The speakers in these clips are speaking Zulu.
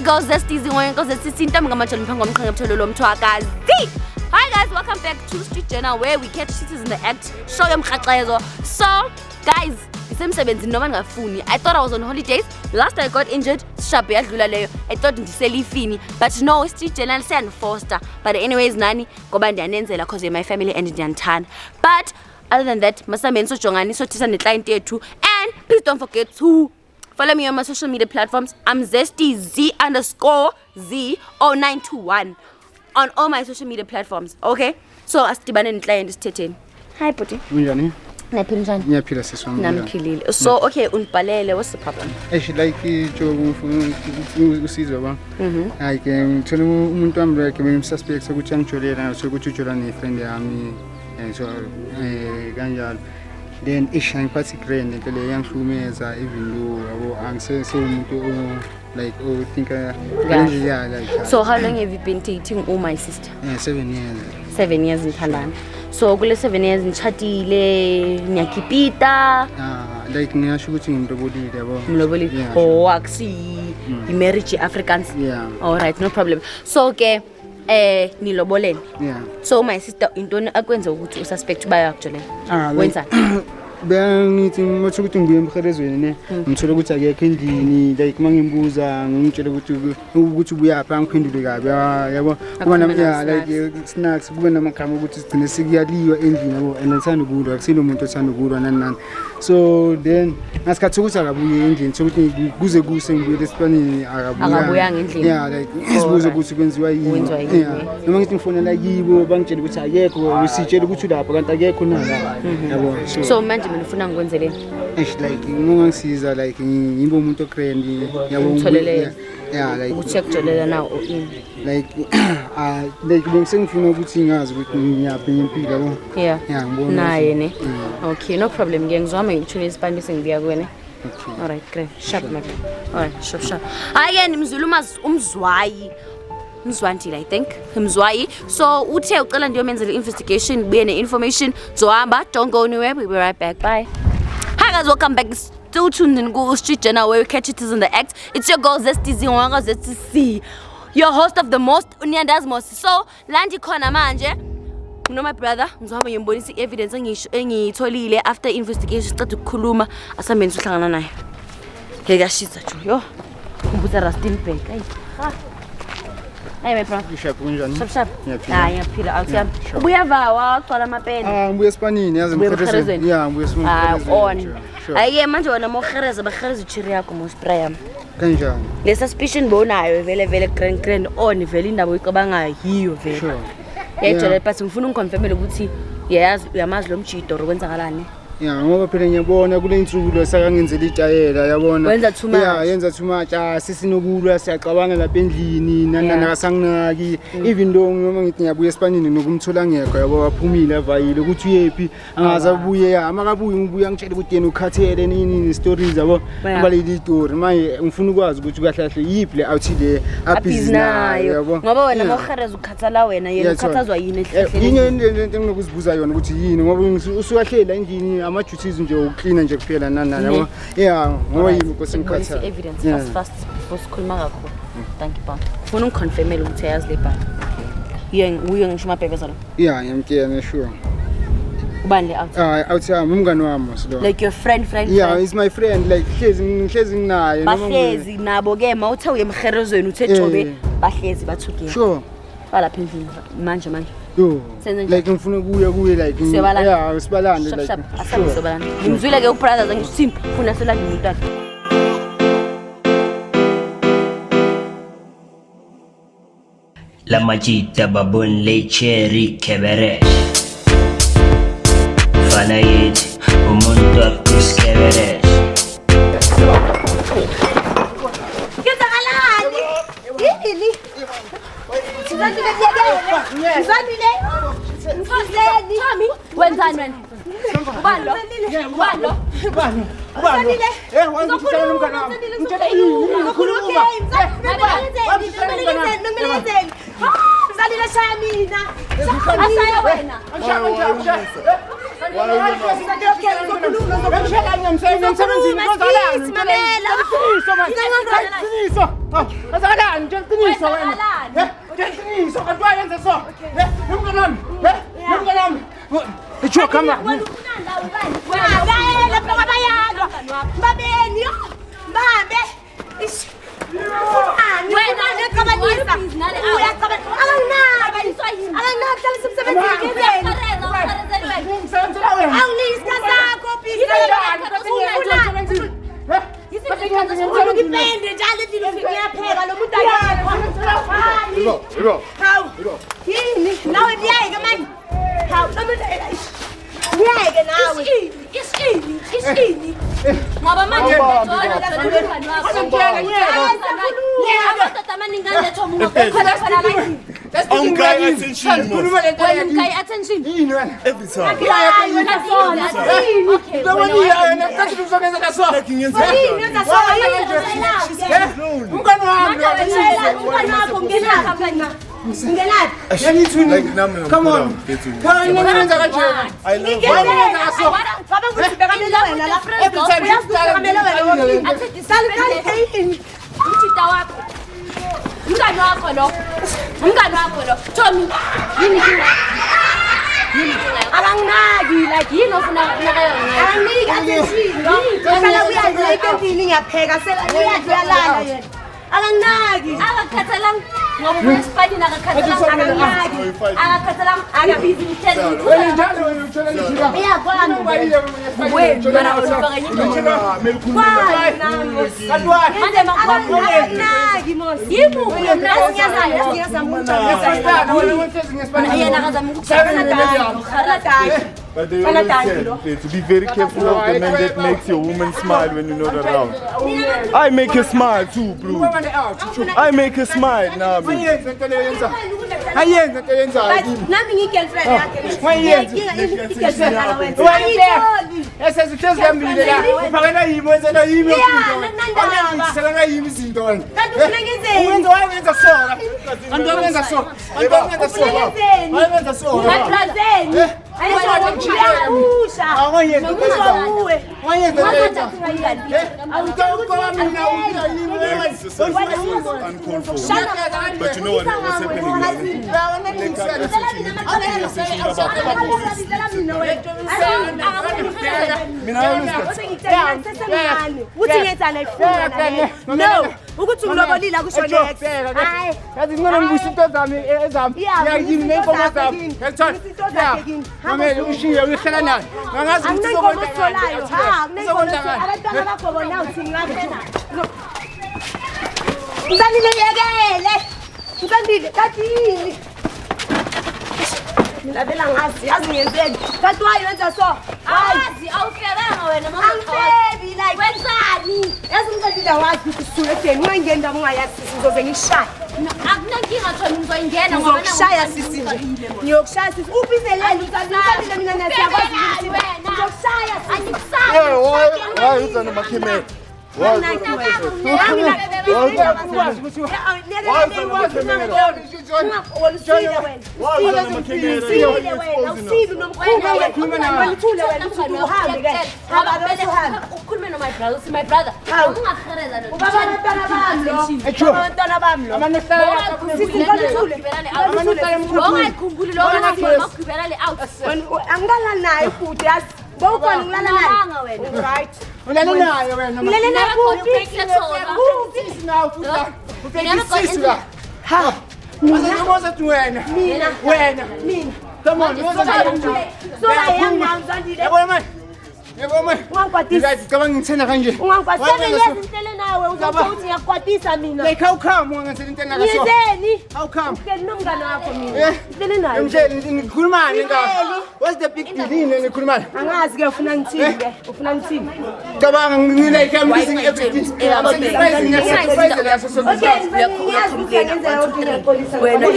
Girls, that's easy one because it's Hi guys, welcome back to Street Journal where we catch cities in the act. Show them So guys, I thought I was on holidays. Last I got injured, I thought it's but no, Street Journal send Foster. But anyways, Nani, go back because you're my family and Jantan. But other than that, Masamen so Jongani so the client there too. And please don't forget to follow me on my social media platforms. I'm Zesty Z_Z0921 on all my social media platforms. Okay? So as the banana client is Tete. Hi, Putty. Unjani? Ngiyaphila siswami. Namphilile. So okay, unibhalele, what's the problem? Like ijob usizo ba. Like ngithola umuntu wami like ngimsuspect ukuthi angijolela sokuthi ujola nefriend yami so kanjalo. Then ishine party grand into le yangihlumeza even though yabo angisese umuntu like think like So how long have you been dating my sister? 7 years. 7 years in Thailand. So kule 7 years ngichadile ngiyakipita like ngiyasho ukuthi ngimlobolile yabo. Mlobolile. Oh akusi marriage Africans. Yeah. All right, no problem. So okay nilobolene. Yeah. So my sister intoni akwenza ukuthi ususpect bayakujolela. Wenza bengithi motho ukuthi ngibuye emkherezweni ne ngithola ukuthi akekho endlini like mangimbuza ngitshela ukuthi ubuyaphi angiphendule kabi yabo kuba namya like snacks kube namagama ukuthi sigcine sikuyaliwa endlini yabo and ngithanda ukulwa akusilo umuntu othanda ukulwa nani so then ngasikhathi ukuthi akabuye endlini sokuthi kuze kuse ngibuye esipanini akabuya endlini yeah like isibuzo ukuthi kwenziwa yini noma ngithi ngifonela yibo bangitshela ukuthi akekho usitshela ukuthi lapha kanti akekho nala yabo so manje mina ufuna ngikwenzeleni like ngongisiza like ngimbo umuntu okrendi yabo yeah like ucheck jolela now like like bengifuna ukuthi ngazi ukuthi ngiyaphi impilo yabo yeah ngibona naye ne okay no problem ngiyangizwama ngitshule isipani sengibiya kuwena okay all right great sharp man all right sharp again Mzulu umzwayi Mzwantile I think Mzwayi so uthe ucela ndiyomenzela investigation buye ne-information zohamba don't go anywhere we'll be right back bye. Hi guys, welcome back. Still tuned in Google Street Journal where we catch it is in the act. It's your girl Zesty Z, your host of the most Unyanda's most. So landi khona manje no my brother ngizohamba ngimbonisa evidence engiyitholile after investigation siqeda ukukhuluma asamenza uhlangana naye ngekashisa jo ngibutha Rustenburg Hey my bro. Bishop unjani? Shap. Ngiyaphila awuthiyami. Ubuyava waqala amapeni. Ngibuye esipanini yazi ngikherezweni. Yeah, ngibuye esipanini. Ayike manje wona mokhereza bakhereza ichiri yakho mo spray yami. Kanjani? Le suspicion bonayo vele grand on vele indaba icabanga yiyo vele. Sure. Yayijele but ngifuna ungiconfirmele ukuthi yazi uyamazi lo mjito kwenzakalani. Yeah, ngoba phela ngiyabona kule insuku lo sakangenzela itayela yabona. Wenza too much. Yeah, yenza too much. Sisinokulwa siyacabanga lapha endlini nana kasanginaki. Even though ngiyoma ngithi ngiyabuya esipanini nokumthola ngekho yabo waphumile avayile ukuthi uyephi angaza buye amakabuye ngibuya ngitshela ukuthi yena ukhathele nini stories yabo. Kubalile story manje ngifuna ukwazi ukuthi kahle kahle yipi le outhi le abizinayo yabo. Ngoba wena mawukhareza ukhathala wena yena ukhathazwa yini ehleleni. Yini into enginokuzibuza yona ukuthi yini ngoba usuyahlela endlini ama-duties nje uklina nje kuphela nani yabo yeah ngoba yimi because ngikhatha evidence fast before sikhuluma kakhulu thank you ba ufuna ungiconfirmele ukuthi yazi le bhani uye ngisho mabhebeza lo yeah ngiyamtshela sure Ubani le out? Out yami umngani wami lo. Like your friend. Yeah, he's my friend like hlezi naye bahlezi nabo ke mawuthe uyemherezweni uthe Jobe bahlezi bathugela. Sure. Balapha endlini manje. Yo. Like ngifuna kuye like yeah, sibalande like. Asabe sibalande. Ngimzwile ke ubrothers angisithi ufuna selanda umuntu wakhe. La majita babun le cherry keberesh Fana yeti umuntu akus keberesh Kezakalani? Yini? Sizandile diyake. Sizandile. Mfazeni. Chami. Wenzani wena? Ubalo. Uzandile. Wangitshela nomngane wami. Ngitshela Ngimele Uzandile shaya mina. Asaya wena. Come on. But they always said to be very careful of the man that makes your woman smile when you're not around. I make her smile too, bro. I make her smile now. But you know what was happening? no my brother, see my brother. Ungahereza lo. Ubaba abantwana bami lo. Abantwana bami lo. Ongayikhumbuli lo ongagqibela le out. Angilala naye futhi yazi. Bawukhona ngilala naye. Right. Ulala naye wena. Ngilala naye futhi. Ha. Wena. Come on, Cabang ngithena kanje. Ungangikwatisa lezintele nawe uzokuthi ngiyakwatisa mina. Like how come ungathena kaso? Yizeni? How come? Ngene nomngane wakho mina. Ngitele naye. Mshele ngikhulumani ngakho. What's the big deal yini ngikhulumani? Angazi ke ufuna ngithini ke? Ufuna ngithini? Cabanga ngilike I'm missing everything. Wena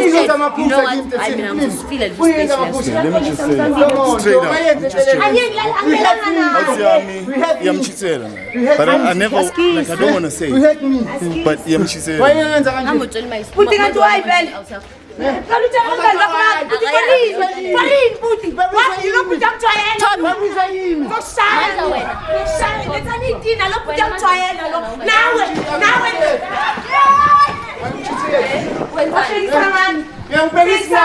ngizofila Yamchisela, but I never, like, I don't want to say, but Yamchisela. Puti kanti wayivele. Kalutha ngangani bakho puti Farin puti. Wathi lo puti amjwayela. Ngoshaya wena. Ngoshaya ngethani itina lo puti amjwayela lo. Nawe. Wena ngani? Ngiyangibhekisa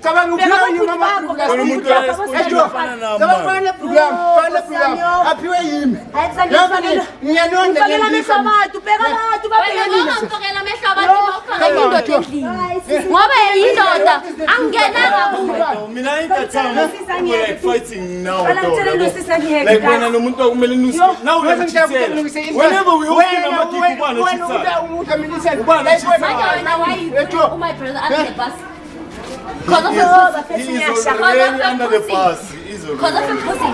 Cabang uphela umuntu fana program aphiwe yimi ngiyanonda ngoba yindoda angenanga mina ingathanga like fighting now like wena nomuntu okumele now whenever we open amakhiphi my brother at the bus. He's already under the bus.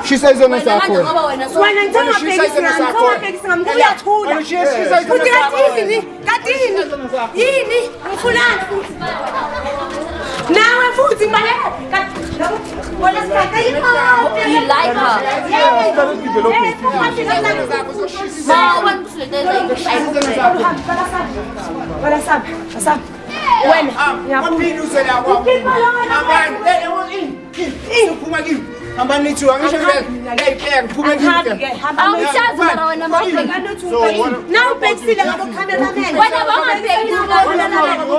She says on the side. Now I'm putting my You like her. When? Now Bexile ngabo cameraman. Wena bangabheki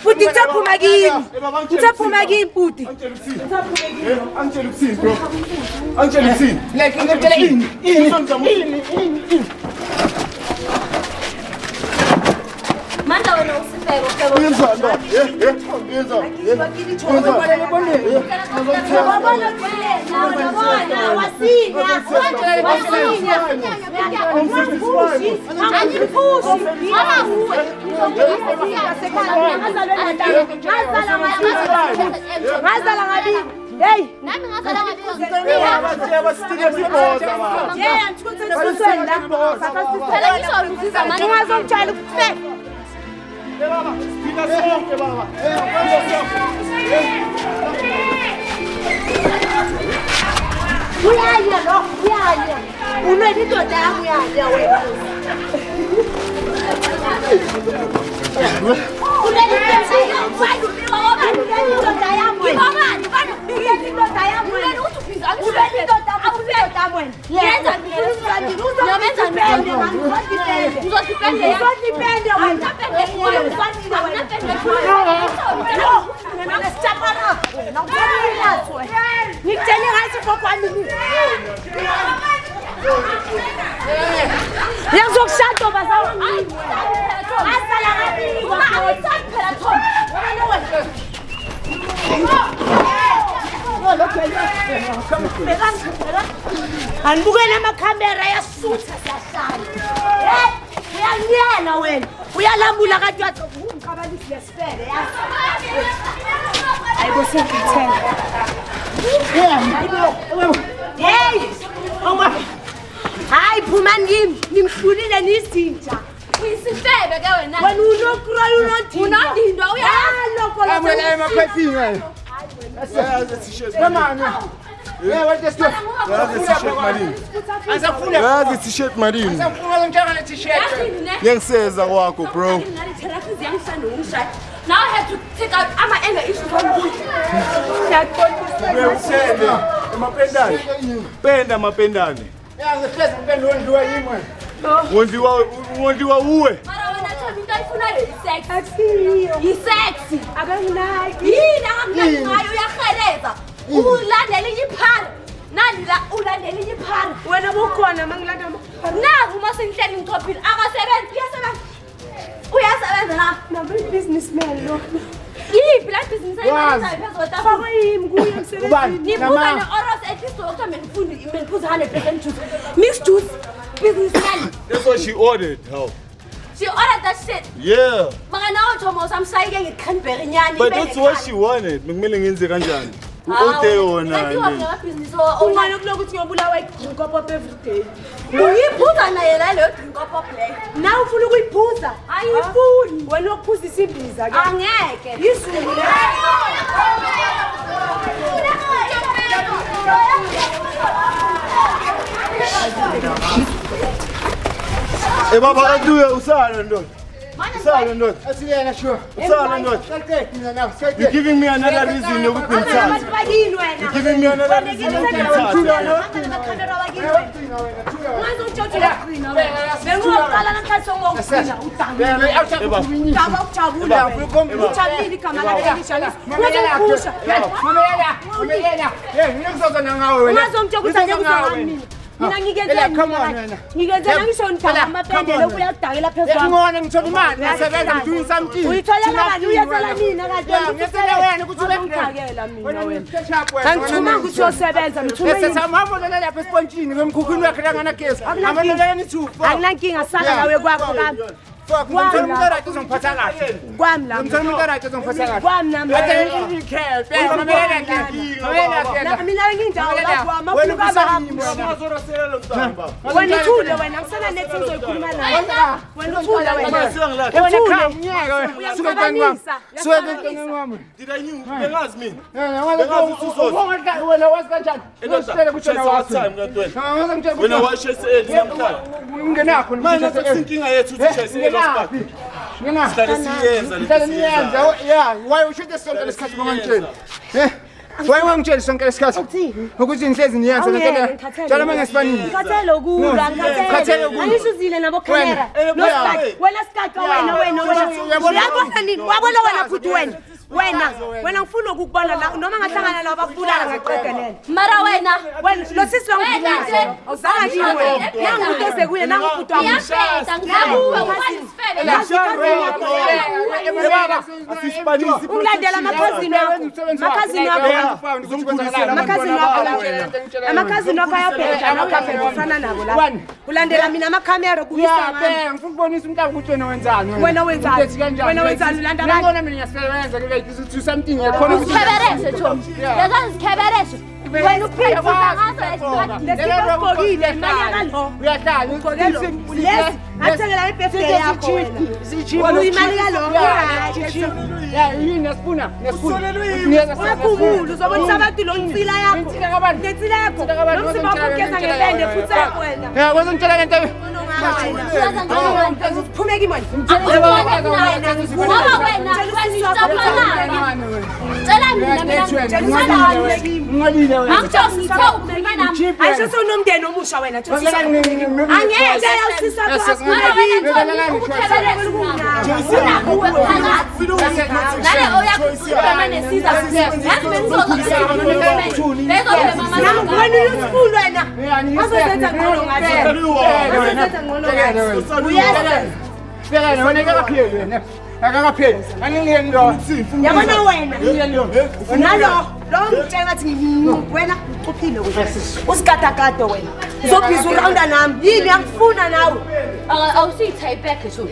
Puti taphuma kimi. Taphuma kimi puti. Manda wena usifeke Hey, nami ngazala ngabi Yakuzokushada bazawami. Asala ngabili phela Tom. Anibukela amakhamera yasutha siyahlala. Uyanyela wena. Uyalambula kade wathi umkhabalisi lesifele yazi. Hayibo sengithela. Hey! Hayi phumani kimi. Nimhlulile nizinja. Uyisifebe ke wena. Wena unokroyi unondindwa. Unondindwa uyaloko lo. Amela emakhwethini wena. Come on. Yeah, what this do? Yazi t-shirt Marine. Ngiyakuseza kwakho bro. Now I have to take out ama anger issues from you. Penda mapendane. Yazi mpendo wondiwa yimwe. Wondiwa uwe. Mara wena Tommy into ayifunayo yi-sex. Asiyo. Yi-sex. Akanginaki. Yini akamnaki ngayo uyaheleza. Ulandela iphara. Nani la ulandela iphara. Wena bukhona mangilanda Naku mase ngihleli ngichophile akasebenzi uyasebenza la. nabe businessman lo. Yiphi la business ayiyenzayo phezulu kwetafula? Fakwayimi kuye emsebenzini. Niphuza ne-oros at least doctor meniphuza 100% juice. Mixed juice. Businessman. That's what she ordered. How? She ordered that shit. Yeah. Maka nawe Thomas amshayike nge-cranberry nyani. But that's what she wanted. Bekumele ngenze kanjani? Ude yona nje. Ungani kulokuthi ngiyobulawa i-drink up every day. Uyiphuza naye la leyo drink up play. Na ufuna ukuyiphuza? Ayifuni. Wena ukuphuza isimbiza ke. Angeke. Yizulu le. Baba kaduye usala ndoda. Usala ndoda. Asiyena sure. Usala ndoda. You're giving me another reason yokuthi ngithathe. You're giving me another reason yokuthi ngithathe. Mina ngikenzela ngisho ngidala amapendele ukuyadakela phezulu. Ngona ngithola imali nasebenza doing something. Uyithola kanjani uyenzela mina kade ngiyenzela wena ukuthi ubekudakela mina wena. Angithuma ukuthi uyosebenza ngithuma yini? Sesamabona lapha espontshini ngomkhukhwini wakhe la ngana gesi. Amanolele nithufu. Akunankinga sala nawe kwakho kami. Ngomthela umuntu right uzongiphatha kahle. Kwami la. Ngomthela umuntu right uzongiphatha kahle. Kwami nami. Mina nginjawo lapho amakhulu kami. Wena uthule wena ngisana nethi ngizoyikhuluma nawe. Wena uthule wena. Wena khanyeka wena. Uyakubanisa. Did I knew? Bengazi mina. Bengazi usuzoza. Wena wazi kanjani? Usitele ukuthi wena wazi. Wena washese namhlanje. Ungenakho manje inkinga yethu uthishayise losiphathi. Siyenza. Yeah, why we should just sonke lesikhathi ngomntshela. Why wangitshela sonke lesikhathi? Ukuthi ngihlezi niyenza lento. Tshela manje ngesifanile. Ngikhathele ukula, ngikhathele. Angishuzile nabo camera. No start. Wena start wena. Uyabona nini? Wabona wena futhi wena. Wena ngifuna ukukubona la noma ngahlangana nabo bakubulala ngaqedelela. Mara wena lo sisi wangibulala. Awuzanga nje wena. Nangu utese kuye nangu futhi ngiyashesa ngiyakuwe asispanisi ulandela amakhazini wakho. Amakhazini wakho ayabheka nawe uyabheka ufana nabo la. Ulandela mina amakhamera kubisa ngami. Ngifuna ukubonisa umntana ukuthi wena wenzani. Wena wenzani ulanda abantu. Ngibona mina ngiyasebenza to something yakhona ukuthi Kheberese Tom. Yazazi kheberese. Wena uphila ngazo lesibogile imali yakalo. uyahlala Ukogelo. Lesi athengela ibirthday yakho wena. Wena imali yalo. Ya yini nesifuna. Uyakhubula uzobonisa abantu lo nsila yakho. Netsila yakho. Nomsiba ukugeza ngepende futhi yakho wena. Ya kwenza ngitshela lento. Phumeki manje. Ngoba wena Ayisho sonomndeni omusha wena. Angeke ayawusisa yabona wena nalo lo mtshela athi wena uphile usigadagado wena uzobhiza urawunda nami yini yakufuna nawe awusiyi-type yakhe so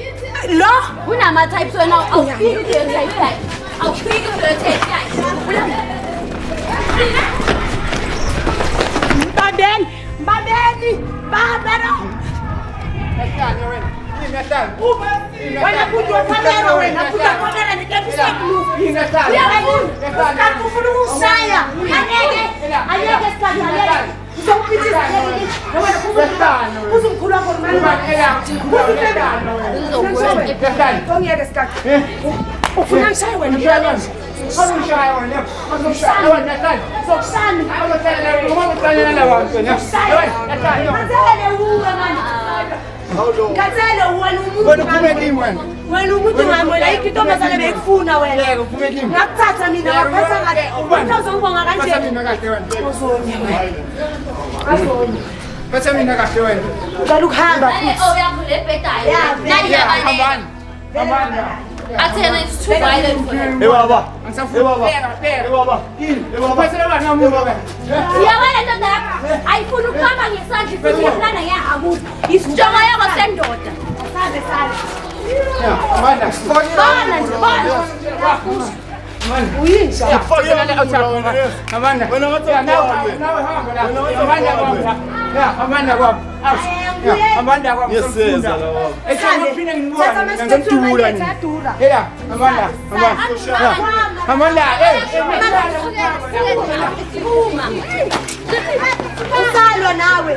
lo unama-types wena awufiki kuleyo type yakhe awufiki kuleyo type yakhe mbambeni wena kuthi waphamera wena kuthi waphamera nikebisekulu ufuna ukushaya angeke sikhathi angeke uzokupithiza uzumkhulu wakho ongeke sikhathi ufuna ngishaye wena Ngazele wena umuntu ngamwela ikintombazane bekufuna wena ngakuthatha mina ngakuthatha ngathi uzongibonga kanje Bese mina kahle wena. uqala ukuhamba yakho le bhedayo Athena is too violent for him. Baba. Baba. Yabona ndoda yakho ayifuna ukuhamba ngesandla ifuna ukulana ngehamuza. Isonto yakho sendoda. sale uyinja usalwa nawe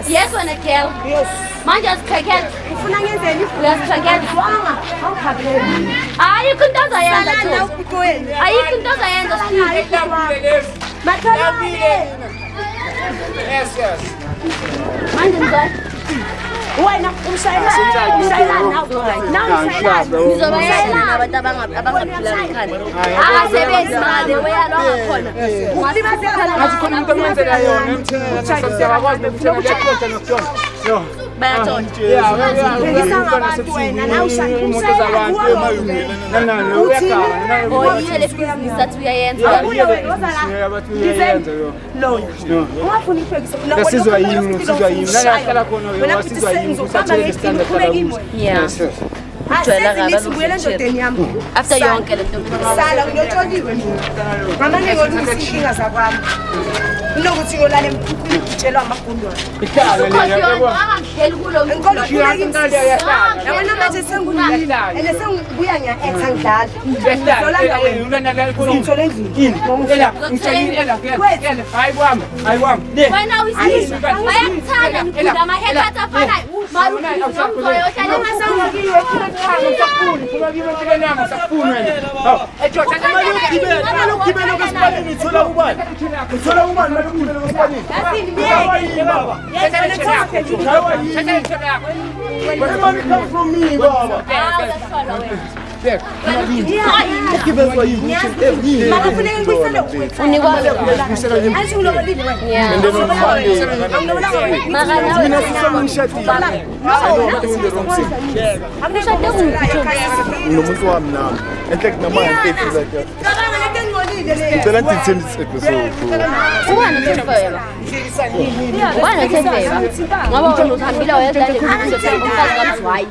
Yes, when a girl. Yes. Man just cricket. ufuna ngenzeni Let's cricket. Ayikho into ozayenza tu. Ayikho into ozayenza manje ngizwa wena umshayela ngizobayela abantu abangaphila ekhaya akasebenzi manje weyalonga khona Asikhona umuntu omenzela yona emthini siyakwazi nokuthenga lekhonto nokutshona. bayatshona oyile le business athi uyayenza Nasizwa yini nakahlala khona wasizwa yini usathele standard yeah after yonke le nto sala ngiyotsholiwe ngamane ngolungisinkinga zakwami kunokuthi ngolale mphuthelwa amagundwane enkolo yabona manje sengulile ene sengibuya ngiya-ektha ngidlala ngithole endlini wena bayakuthanda ngiphila ama-haircut afanayo Nomuntu wami nami. Enhle kunamanje like Cela ndithini this episode. Ubani uthefeba? Ubani uthefeba? Ngoba wena uthambile wayedlale umfazi kaMzwayi.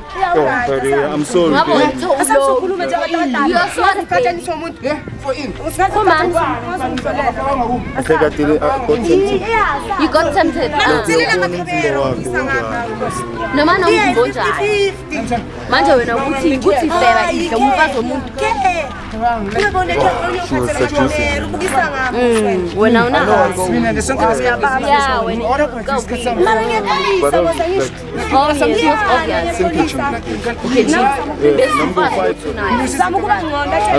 But I'm sorry. Ngabo babe. wethu Asasokhuluma nje abadala. You're sorry. Ukhathaniswa umuntu. For in. Okay, Katile, I got tempted. You got tempted. Noma nomvimbo onjani. Manje wena uthi feba idle umfazi womuntu. Wena unazo. Mina lesonke lesiyababa. Yeah, when you go. But I was like, Oh, yes, it was obvious. same kitchen. Okay, Yeah, number 5 tonight. I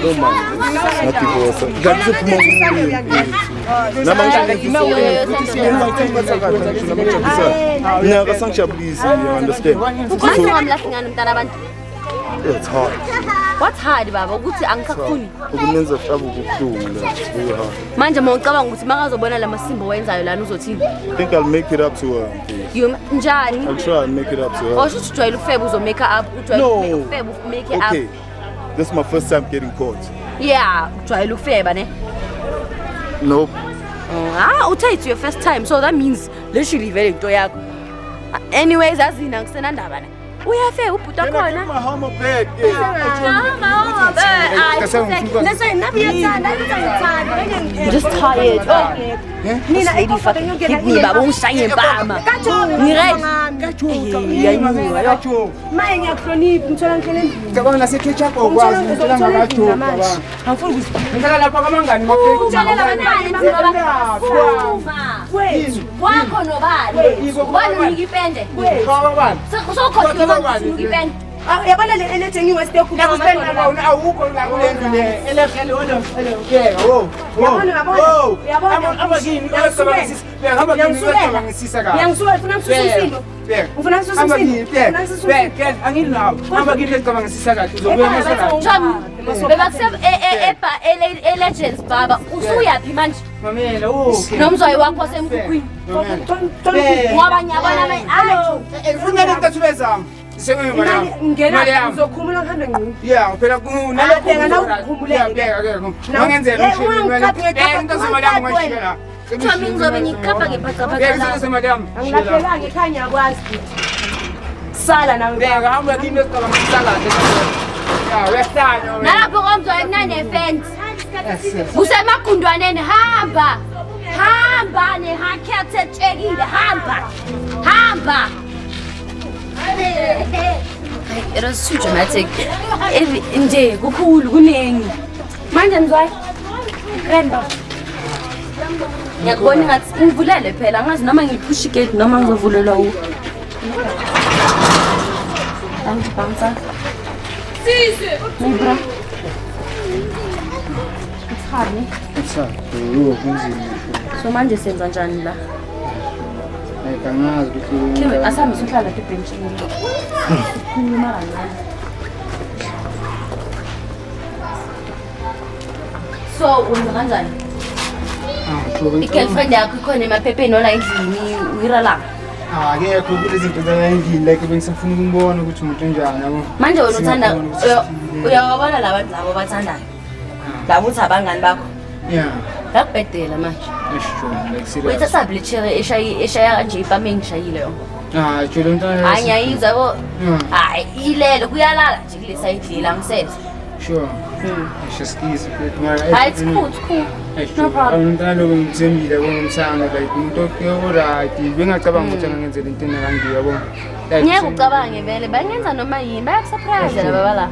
don't mind. Not divorce. That's it, please, you understand? Manje ngamlahlingana umntana abantu. It's hard. What's hard baba ukuthi angikakhuni. Ukunenza flabu kubuhlungu la. It's very hard. Manje mawucabanga ukuthi makazobona lamasimbo wenzayo lana uzothini? I think I'll make it up to her. You njani? I'll try and make it up to her. Osho ujwayele ukufeba uzomake up, ujwayele ukufeba make it up. Okay. This is my first time getting caught. Yeah, ujwayele ukufeba ne. Nope. Uthe it's your first time, so that means literally vele into yakho. Anyways, azina ngisena ndaba ne. Uyafe ubhuta khona. My hammer back. I'm just tired. This lady fucking hit me baba ungishaye bama. Maye ngiyahlonipha ngithola ngihlela endlini. Cabanga naseketchup okwazi ngithola ngakajoka baba. Angifuni ukuthi Ngicela lapha kamangani mafeki. Utshalela abanani baba. kwethu. Wakho nobani? Ubani unika ipende? Baba bani. Sokhothiwe manje unika ipende. Yabona le elethengi West yokuba Nakusena la awukho la kule ndlu le. Elekhele yeka wo. Yabona. Abakini uyasebenzisa. Ngihamba ngisisa kahle. Ngiyangisuka ufuna ngisusa umsindo. Ufuna ngisusa umsindo. Anginawo. Hamba kini lecabanga ngisisa kahle. Uzobuya masela. Bebakuseba e-Legends baba. Usuyaphi manje? Mamela Nomzwayi wakho wasemkhukhwini. Ngoba ngiyabona Hello. Ufuna lentathulo zami. Ngena uzokhumula ngihambe ngini. Yeah, phela Bheka la ukukhumbuleke. Ngangenzela umshini. Into semali yami ngashila. Thomi ngizobe ngikapa ngephacaphaka Into semali yami. Angilahlekanga ekhanya akwazi. Sala nawe. Beka hamba kini esicabanga ngisakahle. Yeah, wehlala. nalapho komzwayi kunane-fence kusemagundwaneni hamba nehakhethe tshekile hamba It was too dramatic. Nje kukhulu kunengi. Manje mzwayi. Renda. Ngiyakubona ngathi ngivulele phela ngazi noma ngipush igate noma ngizovulelwa u. Bouncer. Sisi. Mbra. It's hard, ne? So manje senza njani la? Kangazi ukuthi Kimi asambe sihlala ke benchini. Khuluma kancane. So wenza kanjani? I-girlfriend yakho ikhona emaphepheni ola endlini uhira la. akekho kulezi zinto zangendlini like bengisafuna ukumbona ukuthi umuntu onjani yabo. Manje wena uthanda uyawabona labantu labo bathandayo. Labo uthi abangani bakho. Yeah. Yakubhedela manje. Esho like serious. Wethatha bleacher eshaya kanje ipame ngishayile yona. Jolo ntwana. Hayi ngiyayizwa bo. Hayi ilele kuyalala nje kule side la ngisenza. Sure. Sheskis mara. Hayi it's cool. No problem. Ntwana lo ngizembile ngomsanga like umuntu okuyora bengacabanga ukuthi angenzela into enakanje yabo. Ngeke ucabange vele bayenza noma yini bayakusurprise laba bala.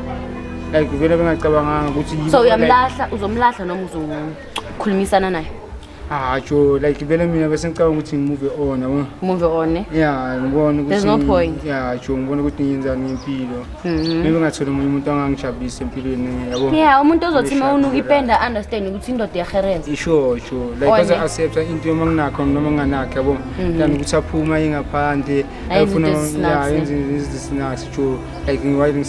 Like vele bengacabanga ukuthi So uyamlahla uzomlahla noma uzokhulumisana naye. Jolo like vele mina bese ngicabanga ukuthi ngimove on yabo. Move on. Yeah, ngibona ukuthi There's no point. Yeah, ngibona ukuthi ngiyenzani ngempilo. Maybe ngathola umuntu umuntu angangijabulisa empilweni yabo. Yeah, umuntu ozothi mawunuka ipenda understand ukuthi indoda iyahereza. Sure. Like baza accept into uma nginakho noma nganakho yabo. Then ukuthi aphuma ingaphandle afuna yenze snacks jo. Like ngiwayini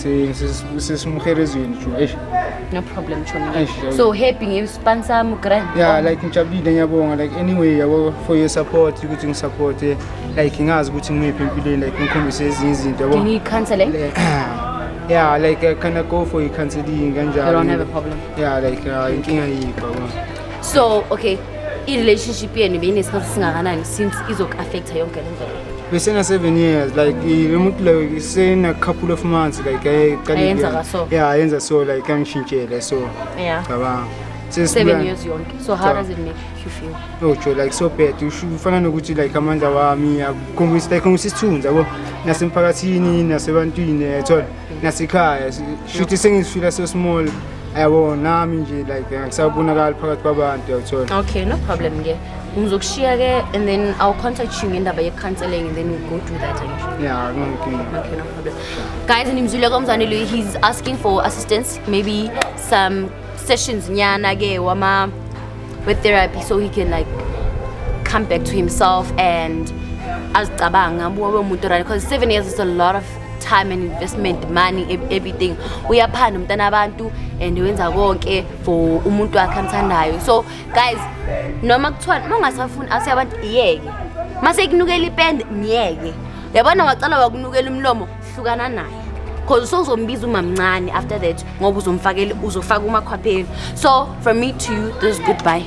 ngisesimherezweni jo. No problem Choni. So happy ngisponsor mu grand. Yeah, like ngijabulile ngiyabonga like anyway yabo for your support ukuthi ngisupport like ngazi ukuthi ngiphi empilweni like ngikhombise ezinye izinto yabo. Can you cancel it? Yeah, like can I go for counseling kanjalo. You don't have a problem. Yeah, like inkinga yikho yabo. So okay, i-relationship yenu beyinesikhathi singakanani since izoku-affecta yonke le ndlela? Besena 7 years, like umuntu like sena couple of months like Ayenza ka so. Yeah, ayenza so like angishintshele so. Yeah. Ngabanga. 7 years yonke. So how does it make you feel? Ojo like so bad. Ufana nokuthi like amandla wami akukhombisa like ngisithunza yabo nasemphakathini nasebantwini ethola nasekhaya. Shuthi sengifila so small. Yabo nami nje like ngisabonakala phakathi kwabantu yathola. Okay, no problem ke. Ngizokushiya ke and then I'll contact you ngendaba ye-counseling and then we'll go through that. Yeah, no Okay, no problem. Guys, Nimzuleka Mzanelu, he's asking for assistance, maybe some sessions nyana ke wama with therapy so he can like come back to himself and azicabanga ngoba umuntu rani because 7 years is a lot of time and investment, money, everything. Uyaphanda umntana abantu and wenza konke for umuntu wakhe amthandayo. So guys, noma kuthiwa mangasafuni asiyabantu iyeke. Mase kunukela ipende niyeke. Yabona wacala wakunukela umlomo hlukana naye. Because usozombiza umamncane after that ngoba uzofaka umakhwapheni. So from me to you, this is goodbye.